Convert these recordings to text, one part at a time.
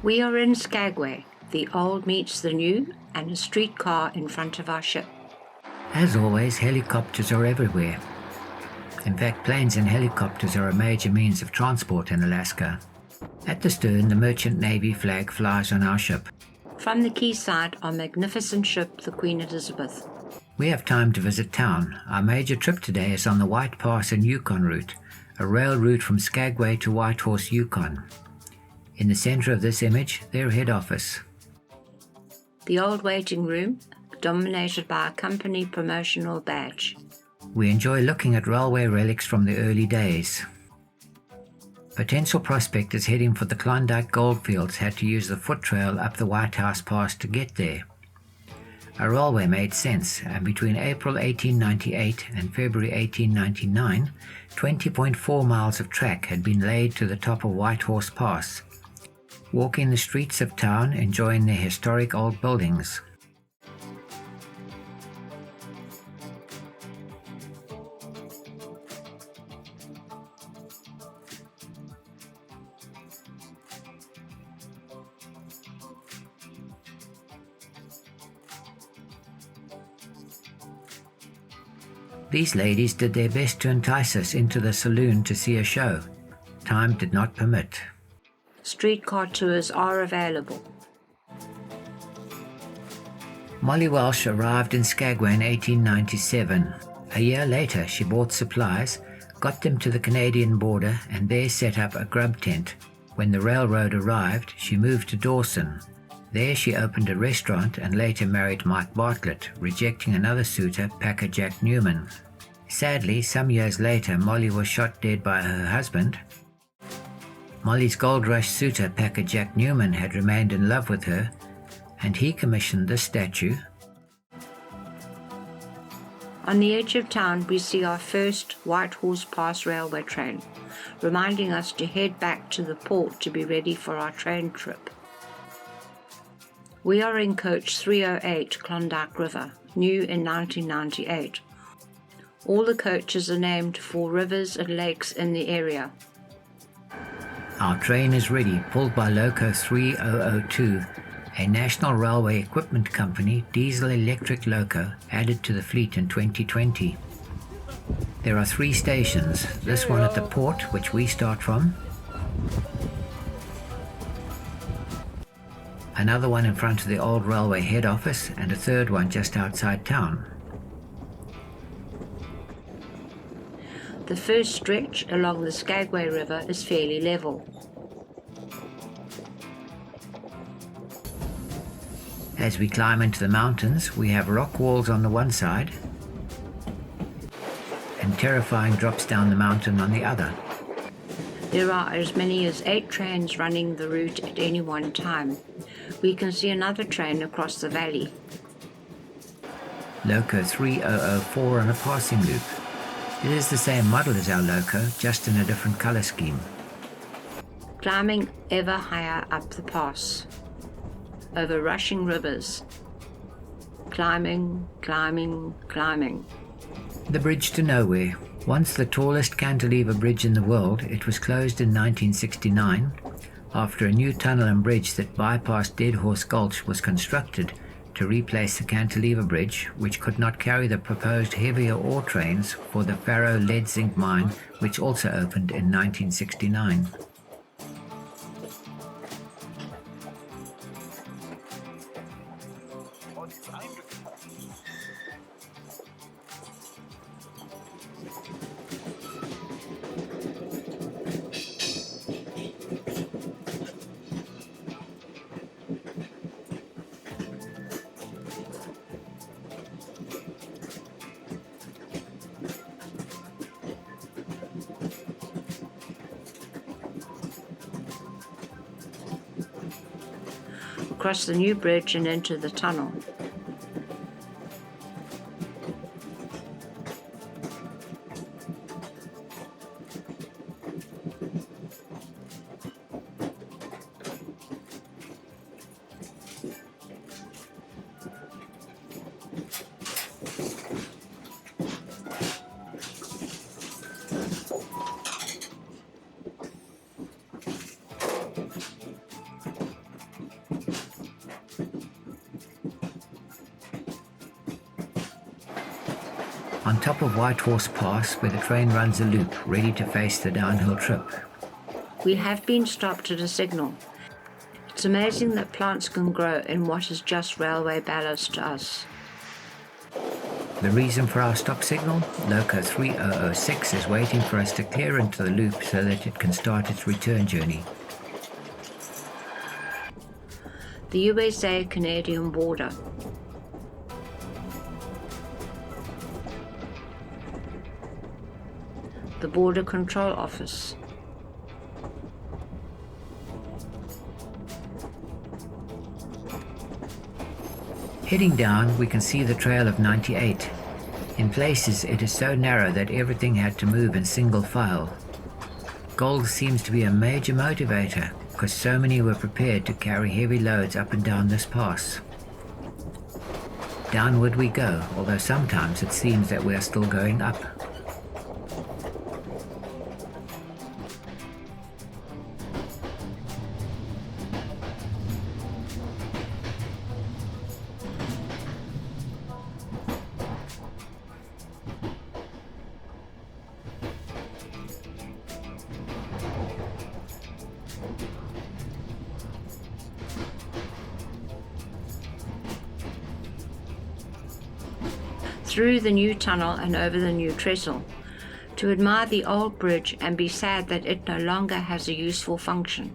We are in Skagway. The old meets the new, and a streetcar in front of our ship. As always, helicopters are everywhere. In fact, planes and helicopters are a major means of transport in Alaska. At the stern, the Merchant Navy flag flies on our ship. From the quayside, our magnificent ship, the Queen Elizabeth. We have time to visit town. Our major trip today is on the White Pass and Yukon route, a rail route from Skagway to Whitehorse, Yukon. In the center of this image, their head office. The old waiting room, dominated by a company promotional badge. We enjoy looking at railway relics from the early days. Potential prospectors heading for the Klondike goldfields had to use the foot trail up the White House Pass to get there. A railway made sense, and between April 1898 and February 1899, 20.4 miles of track had been laid to the top of Whitehorse Pass. Walking the streets of town, enjoying their historic old buildings. These ladies did their best to entice us into the saloon to see a show. Time did not permit. Streetcar tours are available. Molly Welsh arrived in Skagway in 1897. A year later, she bought supplies, got them to the Canadian border, and there set up a grub tent. When the railroad arrived, she moved to Dawson. There she opened a restaurant and later married Mike Bartlett, rejecting another suitor, Packer Jack Newman. Sadly, some years later, Molly was shot dead by her husband. Molly's Gold Rush suitor, Packer Jack Newman, had remained in love with her, and he commissioned this statue. On the edge of town, we see our first Whitehorse Pass railway train, reminding us to head back to the port to be ready for our train trip. We are in coach 308 Klondike River, new in 1998. All the coaches are named for rivers and lakes in the area. Our train is ready, pulled by Loco 3002, a National Railway Equipment Company diesel-electric loco added to the fleet in 2020. There are 3 stations, this one at the port, which we start from, another one in front of the old railway head office, and a third one just outside town. The first stretch along the Skagway River is fairly level. As we climb into the mountains, we have rock walls on the one side and terrifying drops down the mountain on the other. There are as many as 8 trains running the route at any one time. We can see another train across the valley. Loco 3004 on a passing loop. It is the same model as our loco, just in a different color scheme. Climbing ever higher up the pass, over rushing rivers. Climbing, climbing, climbing. The bridge to nowhere. Once the tallest cantilever bridge in the world, it was closed in 1969 after a new tunnel and bridge that bypassed Dead Horse Gulch was constructed to replace the cantilever bridge, which could not carry the proposed heavier ore trains for the Faro lead zinc mine, which also opened in 1969. Across the new bridge and into the tunnel. On top of Whitehorse Pass, where the train runs a loop, ready to face the downhill trip. We have been stopped at a signal. It's amazing that plants can grow in what is just railway ballast to us. The reason for our stop signal? Loco 3006 is waiting for us to clear into the loop so that it can start its return journey. The USA-Canadian border. The Border Control Office. Heading down, we can see the trail of 98. In places, it is so narrow that everything had to move in single file. Gold seems to be a major motivator, because so many were prepared to carry heavy loads up and down this pass. Downward we go, although sometimes it seems that we are still going up. Through the new tunnel and over the new trestle, to admire the old bridge and be sad that it no longer has a useful function.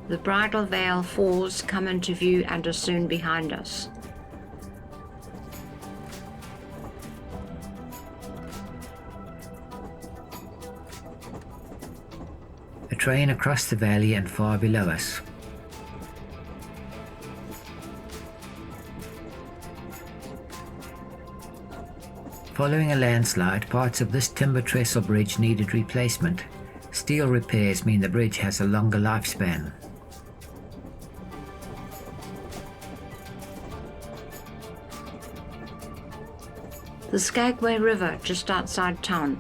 The Bridal Veil Falls come into view and are soon behind us. A train across the valley and far below us. Following a landslide, parts of this timber trestle bridge needed replacement. Steel repairs mean the bridge has a longer lifespan. The Skagway River just outside town.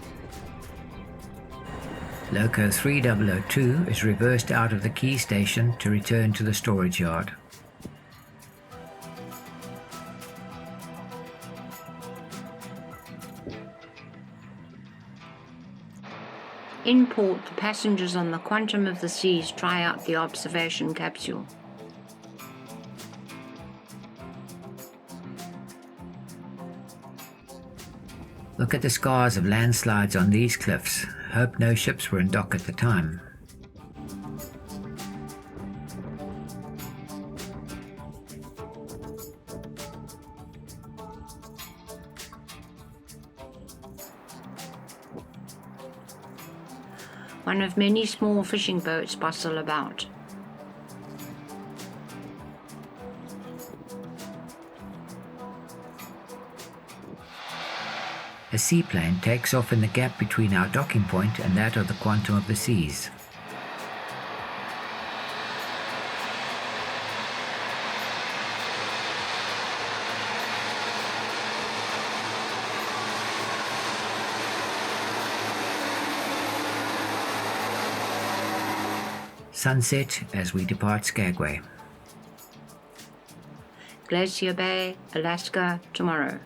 Loco 3002 is reversed out of the quay station to return to the storage yard. In port, the passengers on the Quantum of the Seas try out the observation capsule. Look at the scars of landslides on these cliffs. Hope no ships were in dock at the time. One of many small fishing boats bustle about. A seaplane takes off in the gap between our docking point and that of the Quantum of the Seas. Sunset as we depart Skagway. Glacier Bay, Alaska, tomorrow.